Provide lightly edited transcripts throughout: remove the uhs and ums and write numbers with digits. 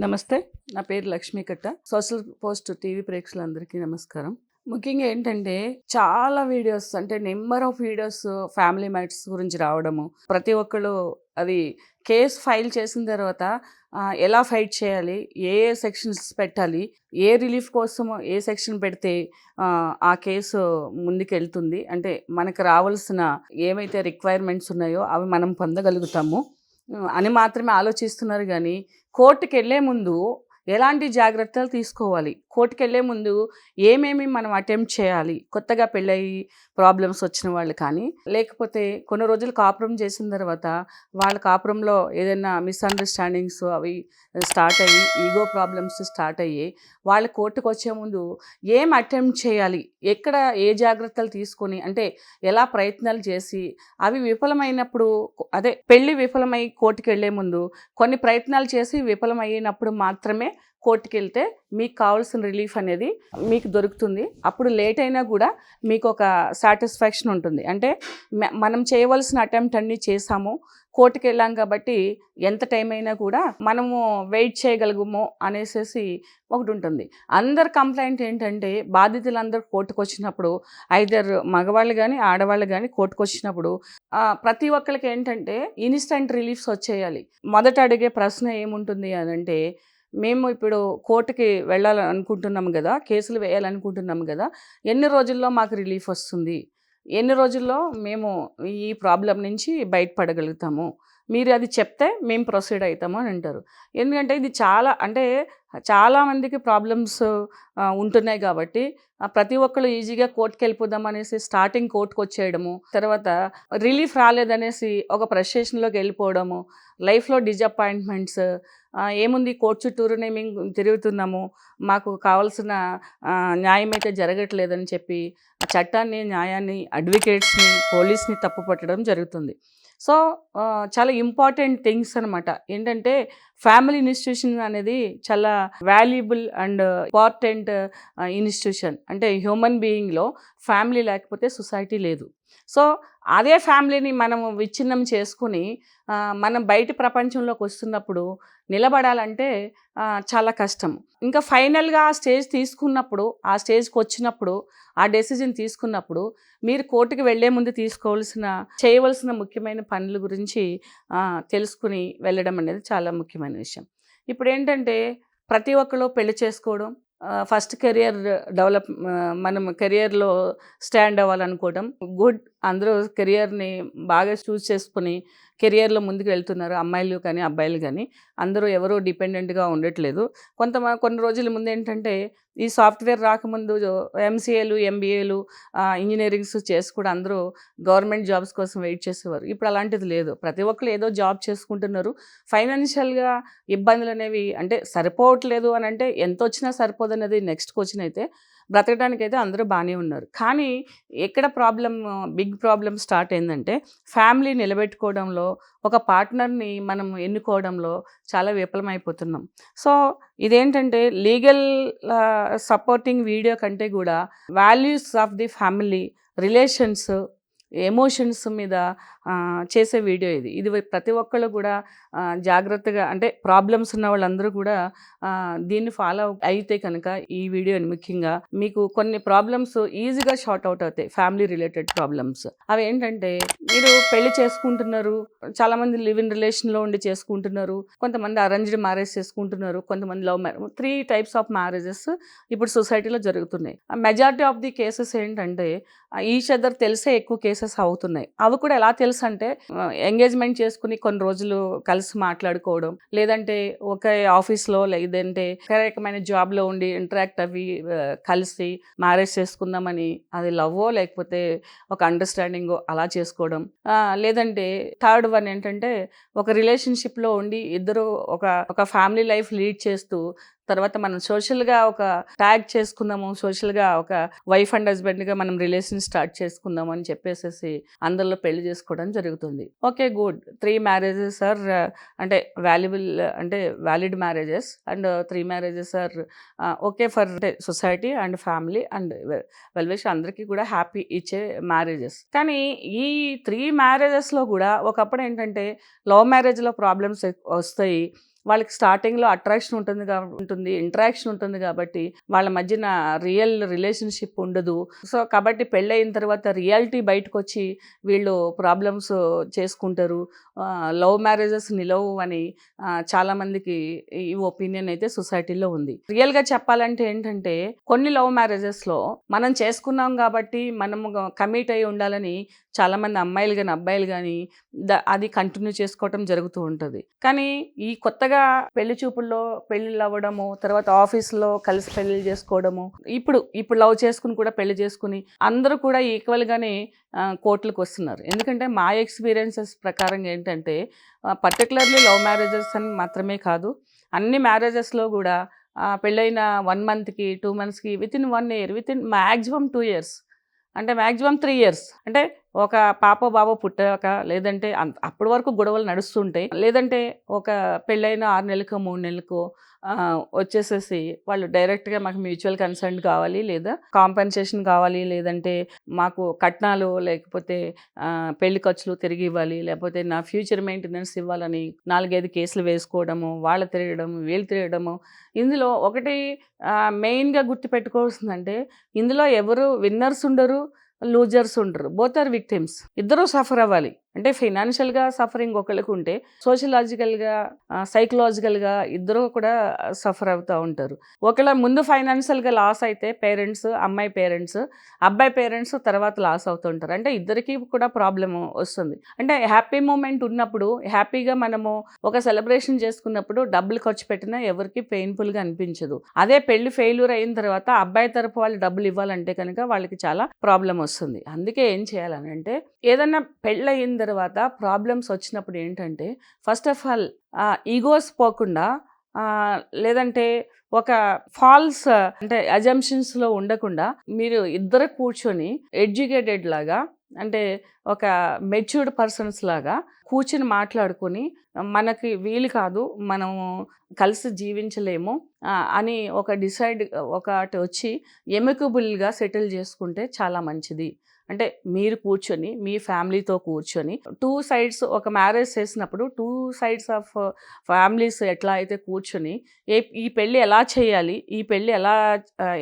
నమస్తే. నా పేరు లక్ష్మీ కట్ట. సోషల్ పోస్ట్ టీవీ ప్రేక్షకులందరికీ నమస్కారం. ముఖ్యంగా ఏంటంటే చాలా వీడియోస్ అంటే number of videos family matters గురించి రావడము. ప్రతి ఒక్కళ్ళు అది కేస్ ఫైల్ చేసిన తర్వాత ఎలా ఫైట్ చేయాలి, ఏ ఏ సెక్షన్స్ పెట్టాలి, ఏ రిలీఫ్ కోసం ఏ సెక్షన్ పెడితే ఆ కేసు ముందుకెళ్తుంది, అంటే మనకు రావాల్సిన ఏమైతే రిక్వైర్మెంట్స్ ఉన్నాయో అవి మనం పొందగలుగుతాము అని మాత్రమే ఆలోచిస్తున్నారు. కానీ కోర్టుకి వెళ్ళే ముందు ఎలాంటి జాగ్రత్తలు తీసుకోవాలి, కోర్టుకి వెళ్ళే ముందు ఏమేమి మనం అటెంప్ట్ చేయాలి, కొత్తగా పెళ్ళయి ప్రాబ్లమ్స్ వచ్చిన వాళ్ళు కానీ, లేకపోతే కొన్ని రోజులు కాపురం చేసిన తర్వాత వాళ్ళ కాపురంలో ఏదైనా మిస్అండర్స్టాండింగ్స్ అవి స్టార్ట్ అయ్యి ఈగో ప్రాబ్లమ్స్ స్టార్ట్ అయ్యి వాళ్ళ కోర్టుకు వచ్చే ముందు ఏం అటెంప్ట్ చేయాలి, ఎక్కడ ఏ జాగ్రత్తలు తీసుకొని, అంటే ఎలా ప్రయత్నాలు చేసి అవి విఫలమైనప్పుడు, అదే పెళ్ళి విఫలమై కోర్టుకి వెళ్ళే ముందు కొన్ని ప్రయత్నాలు చేసి విఫలమైనప్పుడు మాత్రమే కోర్టుకి వెళ్తే మీకు కావాల్సిన రిలీఫ్ అనేది మీకు దొరుకుతుంది. అప్పుడు లేట్ అయినా కూడా మీకు ఒక సాటిస్ఫాక్షన్ ఉంటుంది. అంటే మనం చేయవలసిన అటెంప్ట్ అన్నీ చేసాము, కోర్టుకి వెళ్ళాం కాబట్టి ఎంత టైం అయినా కూడా మనము వెయిట్ చేయగలగము అనేసి ఒకటి ఉంటుంది. అందరు కంప్లైంట్ ఏంటంటే బాధితులందరూ కోర్టుకు వచ్చినప్పుడు, ఐదర్ మగవాళ్ళు కానీ ఆడవాళ్ళు కానీ కోర్టుకు వచ్చినప్పుడు ప్రతి ఒక్కరికి ఏంటంటే ఇన్స్టెంట్ రిలీఫ్స్ వచ్చేయాలి. మొదట అడిగే ప్రశ్న ఏముంటుంది అని అంటే, మేము ఇప్పుడు కోర్టుకి వెళ్ళాలనుకుంటున్నాము కదా, కేసులు వేయాలనుకుంటున్నాము కదా, ఎన్ని రోజుల్లో మాకు రిలీఫ్ వస్తుంది, ఎన్ని రోజుల్లో మేము ఈ ప్రాబ్లం నుంచి బయటపడగలుగుతాము, మీరు అది చెప్తే మేము ప్రొసీడ్ అవుతాము అని అంటారు. ఎందుకంటే ఇది చాలామందికి ప్రాబ్లమ్స్ ఉంటున్నాయి కాబట్టి ప్రతి ఒక్కళ్ళు ఈజీగా కోర్టుకి వెళ్ళిపోదాం అనేసి స్టార్టింగ్ కోర్టుకు వచ్చేయడము, తర్వాత రిలీఫ్ రాలేదనేసి ఒక ఫ్రస్ట్రేషన్లోకి వెళ్ళిపోవడము, లైఫ్లో డిజపాయింట్మెంట్స్, ఏముంది కోర్టు చుట్టూరునే మేము తిరుగుతున్నాము, మాకు కావాల్సిన న్యాయం అయితే జరగట్లేదని చెప్పి చట్టాన్ని, న్యాయాన్ని, అడ్వకేట్స్ని, పోలీస్ని తప్పు పట్టడం జరుగుతుంది. సో చాలా ఇంపార్టెంట్ థింగ్స్ అనమాట. ఏంటంటే ఫ్యామిలీ ఇన్స్టిట్యూషన్ అనేది చాలా వాల్యుబుల్ అండ్ ఇంపార్టెంట్ ఇన్స్టిట్యూషన్. అంటే హ్యూమన్ బీయింగ్లో ఫ్యామిలీ లేకపోతే సొసైటీ లేదు. సో అదే ఫ్యామిలీని మనం విచ్ఛిన్నం చేసుకుని మనం బయట ప్రపంచంలోకి వస్తున్నప్పుడు నిలబడాలంటే చాలా కష్టం. ఇంకా ఫైనల్గా ఆ స్టేజ్ తీసుకున్నప్పుడు, ఆ స్టేజ్కి వచ్చినప్పుడు, ఆ డెసిజన్ తీసుకున్నప్పుడు మీరు కోర్టుకి వెళ్లే ముందు చేయవలసిన ముఖ్యమైన పనుల గురించి తెలుసుకుని వెళ్ళడం అనేది చాలా ముఖ్యమైన విషయం. ఇప్పుడు ఏంటంటే ప్రతి ఒక్కరు పెళ్లి చేసుకోవడం, ఫస్ట్ కెరియర్ డెవలప్, మనం కెరియర్లో స్టాండ్ అవ్వాలనుకోవడం గుడ్. అందరూ కెరియర్ని బాగా చూస్ చేసుకుని కెరియర్లో ముందుకు వెళ్తున్నారు, అమ్మాయిలు కానీ అబ్బాయిలు కానీ. అందరూ ఎవరూ డిపెండెంట్గా ఉండట్లేదు. కొన్ని రోజుల ముందు ఏంటంటే ఈ సాఫ్ట్వేర్ రాకముందు ఎంసీఏలు, ఎంబీఏలు, ఇంజనీరింగ్స్ చేసి కూడా అందరూ గవర్నమెంట్ జాబ్స్ కోసం వెయిట్ చేసేవారు. ఇప్పుడు అలాంటిది లేదు. ప్రతి ఒక్కరు ఏదో జాబ్ చేసుకుంటున్నారు. ఫైనాన్షియల్గా ఇబ్బందులు అనేవి అంటే సరిపోవట్లేదు అని అంటే ఎంత వచ్చినా సరిపోదు అనేది నెక్స్ట్ క్వశ్చన్. అయితే బ్రతకడానికి అయితే అందరూ బాగానే ఉన్నారు. కానీ ఎక్కడ బిగ్ ప్రాబ్లం స్టార్ట్ అయిందంటే ఫ్యామిలీ నిలబెట్టుకోవడంలో, ఒక పార్ట్నర్ని మనం ఎన్నుకోవడంలో చాలా విఫలమైపోతున్నాం. సో ఇదేంటంటే లీగల్ సపోర్టింగ్ వీడియో కంటే కూడా values of the family, relations, emotions మీద చేసే వీడియో ఇది ప్రతి ఒక్కళ్ళు కూడా జాగ్రత్తగా, అంటే ప్రాబ్లమ్స్ ఉన్న వాళ్ళందరూ కూడా దీన్ని ఫాలో అయితే కనుక ఈ వీడియోని ముఖ్యంగా మీకు కొన్ని ప్రాబ్లమ్స్ ఈజీగా షార్ట్ అవుట్ అవుతాయి. ఫ్యామిలీ రిలేటెడ్ ప్రాబ్లమ్స్ అవి ఏంటంటే, మీరు పెళ్లి చేసుకుంటున్నారు, చాలామంది లివ్ ఇన్ రిలేషన్లో ఉండి చేసుకుంటున్నారు, కొంతమంది అరేంజ్డ్ మ్యారేజ్ చేసుకుంటున్నారు, కొంతమంది love marriage. 3 types of marriages ఇప్పుడు సొసైటీలో జరుగుతున్నాయి. మెజారిటీ ఆఫ్ ది కేసెస్ ఏంటంటే ఈచ్ అదర్ తెలిసే ఎక్కువ కేసెస్ అవుతున్నాయి. అవి కూడా ఎలా తెలుసు అంటే, ఎంగేజ్మెంట్ చేసుకుని కొన్ని రోజులు కలిసి మాట్లాడుకోవడం, లేదంటే ఒక ఆఫీస్లో, లేదంటే ఒక రకమైన జాబ్లో ఉండి ఇంటరాక్ట్ అవి కలిసి మ్యారేజ్ చేసుకుందామని, అది లవ్వో లేకపోతే ఒక అండర్స్టాండింగో అలా చేసుకోవడం. లేదంటే థర్డ్ వన్ ఏంటంటే, ఒక రిలేషన్షిప్లో ఉండి ఇద్దరు ఒక ఫ్యామిలీ లైఫ్ లీడ్ చేస్తూ తర్వాత మనం సోషల్గా ఒక ట్యాగ్ చేసుకుందాము, సోషల్గా ఒక వైఫ్ అండ్ హస్బెండ్గా మనం రిలేషన్ స్టార్ట్ చేసుకుందాము అని చెప్పేసి అందరిలో పెళ్లి చేసుకోవడం జరుగుతుంది. Okay, good. 3 marriages ఆర్ అంటే valid marriages and 3 marriages are okay for society and family and well wish, అందరికీ కూడా హ్యాపీ ఇచ్చే మ్యారేజెస్. కానీ ఈ 3 marriagesలో కూడా ఒకప్పుడు ఏంటంటే లవ్ మ్యారేజ్లో ప్రాబ్లమ్స్ వస్తాయి. వాళ్ళకి స్టార్టింగ్లో అట్రాక్షన్ ఉంటుంది, ఇంటరాక్షన్ ఉంటుంది కాబట్టి వాళ్ళ మధ్యన రియల్ రిలేషన్షిప్ ఉండదు. సో కాబట్టి పెళ్ళయిన తర్వాత రియాలిటీ బయటకు వచ్చి వీళ్ళు ప్రాబ్లమ్స్ చేసుకుంటారు. లవ్ మ్యారేజెస్ నిలవు అని చాలామందికి ఈ ఒపీనియన్ అయితే సొసైటీలో ఉంది. రియల్గా చెప్పాలంటే ఏంటంటే కొన్ని లవ్ మ్యారేజెస్లో మనం చేసుకున్నాం కాబట్టి మనము కమిట్ అయి ఉండాలని చాలామంది అమ్మాయిలు కానీ అబ్బాయిలు కానీ అది కంటిన్యూ చేసుకోవటం జరుగుతూ ఉంటుంది. కానీ ఈ కొత్తగా పెళ్లి చూపుల్లో పెళ్ళిళ్ళు అవ్వడము, తర్వాత ఆఫీస్లో కలిసి పెళ్ళిళ్ళు చేసుకోవడము, ఇప్పుడు లవ్ చేసుకుని కూడా పెళ్లి చేసుకుని అందరూ కూడా ఈక్వల్గానే కోర్టులకు వస్తున్నారు. ఎందుకంటే మా ఎక్స్పీరియన్సెస్ ప్రకారంగా ఏంటంటే పర్టికులర్లీ లవ్ మ్యారేజెస్ అని మాత్రమే కాదు, అన్ని మ్యారేజెస్లో కూడా పెళ్ళైన 1 monthకి 2 monthsకి within 1 year, within maximum 2 years, అంటే మ్యాక్సిమం 3 years, అంటే ఒక పాప బాబో పుట్టాక, లేదంటే అప్పటి వరకు గొడవలు నడుస్తుంటాయి, లేదంటే ఒక పెళ్ళైన 6 నెలలకో 3 నెలలకో వచ్చేసేసి వాళ్ళు డైరెక్ట్గా మాకు మ్యూచువల్ కన్సెంట్ కావాలి, లేదా కాంపెన్సేషన్ కావాలి, లేదంటే మాకు కట్నాలు లేకపోతే పెళ్లి ఖర్చులు తిరిగి ఇవ్వాలి, లేకపోతే నా ఫ్యూచర్ మెయింటెనెన్స్ ఇవ్వాలని 4-5 కేసులు వేసుకోవడము, వాళ్ళు తిరగడము, వీళ్ళు తిరగడము. ఇందులో ఒకటి మెయిన్గా గుర్తుపెట్టుకోవాల్సిందంటే ఇందులో ఎవరు విన్నర్స్ ఉండరు, లూజర్స్ ఉండరు, బోత్ ఆర్ విక్టిమ్స్. ఇద్దరూ సఫర్ అవ్వాలి. అంటే ఫైనాన్షియల్గా సఫరింగ్ ఒకరికి ఉంటే సోషలాజికల్గా సైకలాజికల్గా ఇద్దరు కూడా సఫర్ అవుతూ ఉంటారు. ఒకవేళ ముందు ఫైనాన్షియల్గా లాస్ అయితే పేరెంట్స్, అమ్మాయి పేరెంట్స్, అబ్బాయి పేరెంట్స్ తర్వాత లాస్ అవుతుంటారు. అంటే ఇద్దరికి కూడా ప్రాబ్లమ్ వస్తుంది. అంటే హ్యాపీ మూమెంట్ ఉన్నప్పుడు హ్యాపీగా మనము ఒక సెలబ్రేషన్ చేసుకున్నప్పుడు డబ్బులు ఖర్చు పెట్టినా ఎవరికి పెయిన్ఫుల్గా అనిపించదు. అదే పెళ్లి ఫెయిల్యూర్ అయిన తర్వాత అబ్బాయి తరపు వాళ్ళు డబ్బులు ఇవ్వాలంటే కనుక వాళ్ళకి చాలా ప్రాబ్లం వస్తుంది. అందుకే ఏం చేయాలని అంటే ఏదన్నా పెళ్ళయిన తర్వాత ప్రాబ్లమ్స్ వచ్చినప్పుడు ఏంటంటే ఫస్ట్ ఆఫ్ ఆల్ ఈగోస్ పోకుండా, లేదంటే ఒక ఫాల్స్ అంటే అజంప్షన్స్లో ఉండకుండా మీరు ఇద్దరు కూర్చొని ఎడ్యుకేటెడ్ లాగా, అంటే ఒక మెచ్యూర్డ్ పర్సన్స్ లాగా కూర్చుని మాట్లాడుకొని మనకి వీలు కాదు, మనము కలిసి జీవించలేము అని ఒకటి వచ్చి ఎమికబుల్గా సెటిల్ చేసుకుంటే చాలా మంచిది. అంటే మీరు కూర్చొని మీ ఫ్యామిలీతో కూర్చొని 2 sides ఒక మ్యారేజ్ చేసినప్పుడు 2 sides ఆఫ్ ఫ్యామిలీస్ ఎట్లా అయితే కూర్చొని ఈ పెళ్ళి ఎలా చేయాలి, ఈ పెళ్ళి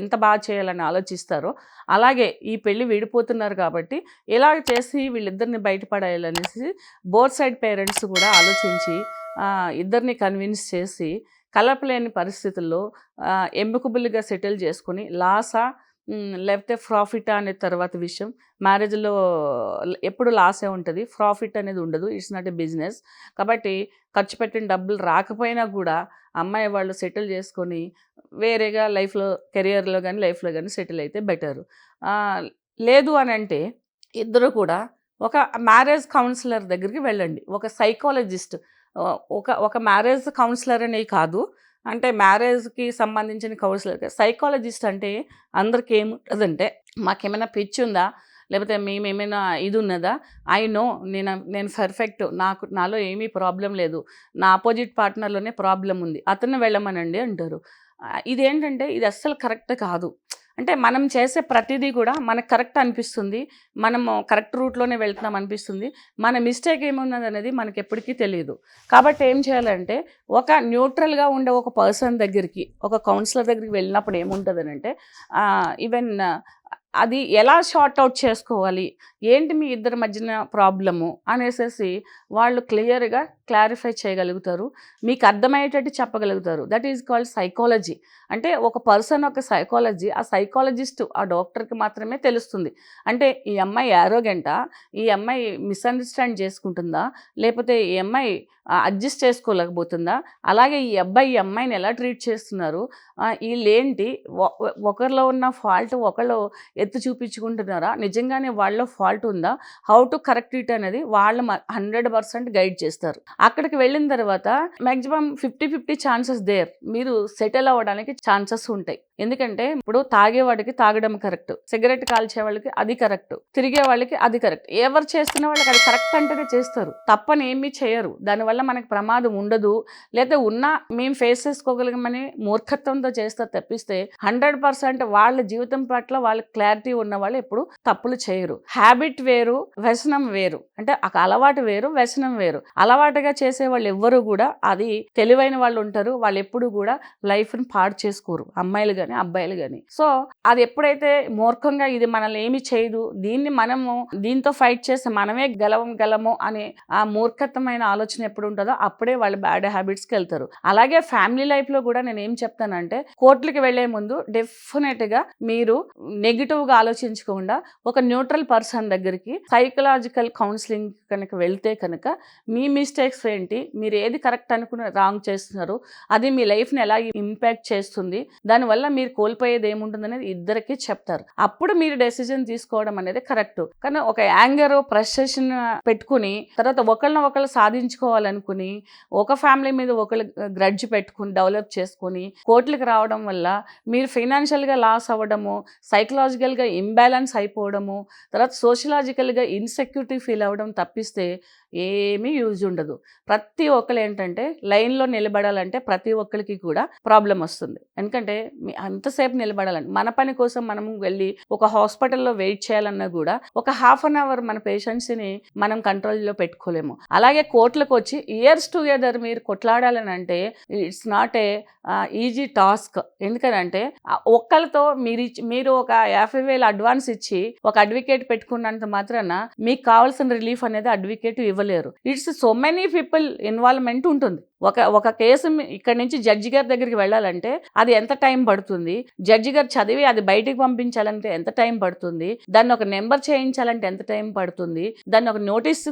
ఎంత బాగా చేయాలని ఆలోచిస్తారో, అలాగే ఈ పెళ్ళి విడిపోతున్నారు కాబట్టి ఎలా చేసి వీళ్ళిద్దరిని బయటపడాలనేసి బోత్ సైడ్ పేరెంట్స్ కూడా ఆలోచించి ఇద్దరిని కన్విన్స్ చేసి కలపలేని పరిస్థితుల్లో ఎమికబుల్గా సెటిల్ చేసుకుని లాసా లేకపోతే ప్రాఫిటా అనే తర్వాత విషయం. మ్యారేజ్లో ఎప్పుడు లాసే ఉంటుంది, ప్రాఫిట్ అనేది ఉండదు. It's not a business. కాబట్టి ఖర్చు పెట్టిన డబ్బులు రాకపోయినా కూడా అమ్మాయి వాళ్ళు సెటిల్ చేసుకొని వేరేగా లైఫ్లో, కెరియర్లో కానీ లైఫ్లో కానీ సెటిల్ అయితే బెటరు. లేదు అని అంటే ఇద్దరు కూడా ఒక మ్యారేజ్ కౌన్సిలర్ దగ్గరికి వెళ్ళండి. ఒక సైకాలజిస్ట్, ఒక మ్యారేజ్ కౌన్సిలర్ అనే కాదు, అంటే మ్యారేజ్కి సంబంధించిన కౌన్సిలర్. సైకాలజిస్ట్ అంటే అందరికి ఏముంటుందంటే మాకేమైనా పిచ్చి ఉందా, లేకపోతే మేమేమైనా ఇది ఉన్నదా, నేను పర్ఫెక్ట్, నాలో ఏమీ ప్రాబ్లం లేదు, నా ఆపోజిట్ పార్ట్నర్లోనే ప్రాబ్లం ఉంది, అతన్ని వెళ్ళమనండి అంటారు. ఇదేంటంటే ఇది అస్సలు కరెక్ట్ కాదు. అంటే మనం చేసే ప్రతిదీ కూడా మనకు కరెక్ట్ అనిపిస్తుంది, మనము కరెక్ట్ రూట్లోనే వెళ్తున్నాం అనిపిస్తుంది, మన మిస్టేక్ ఏమున్నది అనేది మనకి ఎప్పటికీ తెలియదు. కాబట్టి ఏం చేయాలంటే ఒక న్యూట్రల్గా ఉండే ఒక పర్సన్ దగ్గరికి, ఒక కౌన్సిలర్ దగ్గరికి వెళ్ళినప్పుడు ఏముంటుంది అంటే ఈవెన్ అది ఎలా షార్ట్ అవుట్ చేసుకోవాలి, ఏంటి మీ ఇద్దరి మధ్యన ప్రాబ్లము అనేసి వాళ్ళు క్లియర్గా క్లారిఫై చేయగలుగుతారు, మీకు అర్థమయ్యేటట్టు చెప్పగలుగుతారు. That is called psychology. అంటే ఒక పర్సన్ ఒక సైకాలజీ, ఆ సైకాలజిస్ట్ ఆ డాక్టర్కి మాత్రమే తెలుస్తుంది. అంటే ఈ అమ్మాయి యారోగెంటా, ఈ అమ్మాయి మిస్అండర్స్టాండ్ చేసుకుంటుందా, లేకపోతే ఈ అమ్మాయి అడ్జస్ట్ చేసుకోలేకపోతుందా, అలాగే ఈ అబ్బాయి ఈ అమ్మాయిని ఎలా ట్రీట్ చేస్తున్నారు, వీళ్ళేంటి, ఒకరిలో ఉన్న ఫాల్ట్ ఒకళ్ళు ఎత్తి చూపించుకుంటున్నారా, నిజంగానే వాళ్ళలో ఫాల్ట్ ఉందా, హౌ టు కరెక్ట్ ఇట్ అనేది వాళ్ళు 100% గైడ్ చేస్తారు. అక్కడికి వెళ్ళిన తర్వాత మ్యాక్సిమం 50-50 ఛాన్సెస్ దేర్, మీరు సెటిల్ అవ్వడానికి ఛాన్సెస్ ఉంటాయి. ఎందుకంటే ఇప్పుడు తాగేవాడికి తాగడం కరెక్ట్, సిగరెట్ కాల్చే వాళ్ళకి అది కరెక్ట్, తిరిగే వాళ్ళకి అది కరెక్ట్. ఎవరు చేస్తున్న వాళ్ళకి అది కరెక్ట్ అంటేనే చేస్తారు, తప్పని ఏమీ చేయరు. దానివల్ల మనకి ప్రమాదం ఉండదు, లేదా ఉన్నా మేము ఫేస్ చేసుకోగలమని మూర్ఖత్వంతో చేస్తారు తప్పిస్తే 100% వాళ్ళ జీవితం పట్ల వాళ్ళ క్లారిటీ ఉన్న వాళ్ళు ఎప్పుడు తప్పులు చేయరు. హ్యాబిట్ వేరు, వ్యసనం వేరు. అంటే ఒక అలవాటు వేరు, వ్యసనం వేరు. అలవాటుగా చేసే వాళ్ళు ఎవ్వరు కూడా, అది తెలివైన వాళ్ళు ఉంటారు, వాళ్ళు ఎప్పుడు కూడా లైఫ్ని పాడు చేసుకోరు, అమ్మాయిలు కానీ అబ్బాయిలు కానీ. సో అది ఎప్పుడైతే మూర్ఖంగా ఇది మనల్ని ఏమి చేయదు, మనము దీంతో ఫైట్ చేస్తే మనమే గెలము అనే ఆ మూర్ఖత్వమైన ఆలోచన ఎప్పుడు ఉంటుందో అప్పుడే వాళ్ళు బ్యాడ్ హ్యాబిట్స్కి వెళ్తారు. అలాగే ఫ్యామిలీ లైఫ్లో కూడా నేను ఏం చెప్తానంటే, కోర్టులకి వెళ్లే ముందు డెఫినెట్గా మీరు నెగిటివ్గా ఆలోచించకుండా ఒక న్యూట్రల్ పర్సన్ దగ్గరికి సైకలాజికల్ కౌన్సిలింగ్ కనుక వెళ్తే కనుక మీ మిస్టేక్స్ ఏంటి, మీరు ఏది కరెక్ట్ అనుకుని రాంగ్ చేస్తున్నారు, అది మీ లైఫ్ని ఎలా ఇంపాక్ట్ చేస్తుంది, దానివల్ల మీరు కోల్పోయేది ఏముంటుంది అనేది ఇద్దరికి చెప్తారు. అప్పుడు మీరు డెసిజన్ తీసుకోవడం అనేది కరెక్ట్. కానీ ఒక యాంగర్ ఫ్రస్ట్రేషన్ పెట్టుకుని తర్వాత ఒకళ్ళు సాధించుకోవాలనుకుని ఒక ఫ్యామిలీ మీద ఒకళ్ళు గ్రడ్జ్ పెట్టుకుని డెవలప్ చేసుకుని కోర్టులకు రావడం వల్ల మీరు ఫైనాన్షియల్గా లాస్ అవ్వడము, సైకలాజికల్గా ఇంబ్యాలెన్స్ అయిపోవడము, తర్వాత సోషలాజికల్గా ఇన్సెక్యూరిటీ ఫీల్ అవ్వడం తప్పిస్తే ఏమీ యూజ్ ఉండదు. ప్రతి ఒక్కరు ఏంటంటే లైన్లో నిలబడాలంటే ప్రతి ఒక్కరికి కూడా ప్రాబ్లం వస్తుంది. ఎందుకంటే అంతసేపు నిలబడాలంటే మన పని కోసం మనం వెళ్ళి ఒక హాస్పిటల్లో వెయిట్ చేయాలన్నా కూడా ఒక ½ అన్ అవర్ మన పేషెంట్స్ని మనం కంట్రోల్లో పెట్టుకోలేము. అలాగే కోర్టులకు వచ్చి ఇయర్స్ టుగెదర్ మీరు కొట్లాడాలని అంటే it's not a easy task. ఎందుకనంటే ఒక్కరితో మీరు ఒక 50,000 అడ్వాన్స్ ఇచ్చి ఒక అడ్వకేట్ పెట్టుకున్నంత మాత్రాన మీకు కావాల్సిన రిలీఫ్ అనేది అడ్వకేట్ ఇవ్వలేరు. It's so many people involvement ఉంటుంది. ఒక కేసు ఇక్కడ నుంచి జడ్జి గారి దగ్గరికి వెళ్ళాలంటే అది ఎంత టైం పడుతుంది, జడ్జి గారు చదివి అది బయటికి పంపించాలంటే ఎంత టైం పడుతుంది, దాన్ని ఒక నెంబర్ చేయించాలంటే ఎంత టైం పడుతుంది, దాన్ని ఒక నోటీస్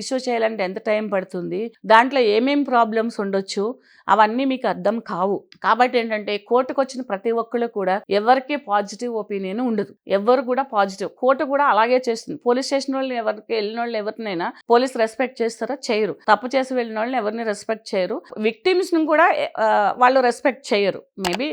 ఇష్యూ చేయాలంటే ఎంత టైం పడుతుంది, దాంట్లో ఏమేం ప్రాబ్లమ్స్ ఉండొచ్చు, అవన్నీ మీకు అర్థం కావు. కాబట్టి ఏంటంటే కోర్టుకు వచ్చిన ప్రతి ఒక్కళ్ళు కూడా ఎవరికి పాజిటివ్ ఒపీనియన్ ఉండదు, ఎవరు కూడా పాజిటివ్. కోర్టు కూడా అలాగే చేస్తుంది. పోలీస్ స్టేషన్ వాళ్ళని ఎవరికి వెళ్ళిన వాళ్ళు ఎవరినైనా పోలీస్ రెస్పెక్ట్ చేస్తారా? చేయరు. తప్పు చేసి వెళ్ళిన వాళ్ళని ఎవరిని రెస్పెక్ట్ చేయరు. విక్టిమ్స్ ని కూడా వాళ్ళు రెస్పెక్ట్ చేయరు. మేబీ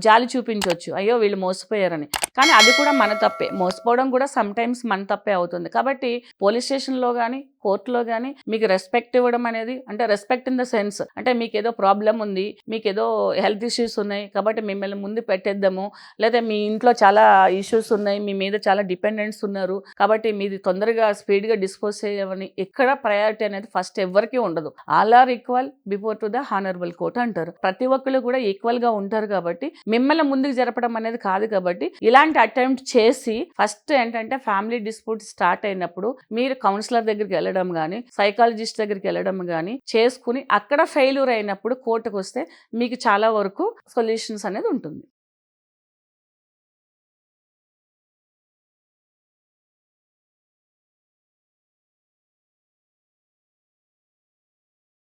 జాలి చూపించవచ్చు, అయ్యో వీళ్ళు మోసపోయారని. కానీ అది కూడా మన తప్పే, మోసపోవడం కూడా సమ్ టైమ్స్ మన తప్పే అవుతుంది. కాబట్టి పోలీస్ స్టేషన్లో కానీ కోర్టులో కానీ మీకు రెస్పెక్ట్ ఇవ్వడం అనేది, అంటే రెస్పెక్ట్ ఇన్ ద సెన్స్ అంటే మీకు ఏదో ప్రాబ్లం ఉంది, మీకు ఏదో హెల్త్ ఇష్యూస్ ఉన్నాయి కాబట్టి మిమ్మల్ని ముందు పెట్టేద్దాము, లేదా మీ ఇంట్లో చాలా ఇష్యూస్ ఉన్నాయి, మీ మీద చాలా డిపెండెంట్స్ ఉన్నారు కాబట్టి మీది తొందరగా స్పీడ్గా డిస్పోజ్ చేయమని ఎక్కడ ప్రయారిటీ అనేది ఫస్ట్ ఎవరికి ఉండదు. All are equal before to the honourable court అంటారు. ప్రతి ఒక్కరు కూడా ఈక్వల్ గా ఉంటారు కాబట్టి మిమ్మల్ని ముందుకు జరపడం అనేది కాదు. కాబట్టి ఇలాంటి అటెంప్ట్ చేసి ఫస్ట్ ఏంటంటే ఫ్యామిలీ డిస్ప్యూట్ స్టార్ట్ అయినప్పుడు మీరు కౌన్సిలర్ దగ్గరికి వెళ్ళడం కానీ సైకాలజిస్ట్ దగ్గరికి వెళ్ళడం కానీ చేసుకుని అక్కడ ఫెయిల్యూర్ అయినప్పుడు కోర్టుకు వస్తే మీకు చాలా వరకు సొల్యూషన్స్ అనేది ఉంటుంది.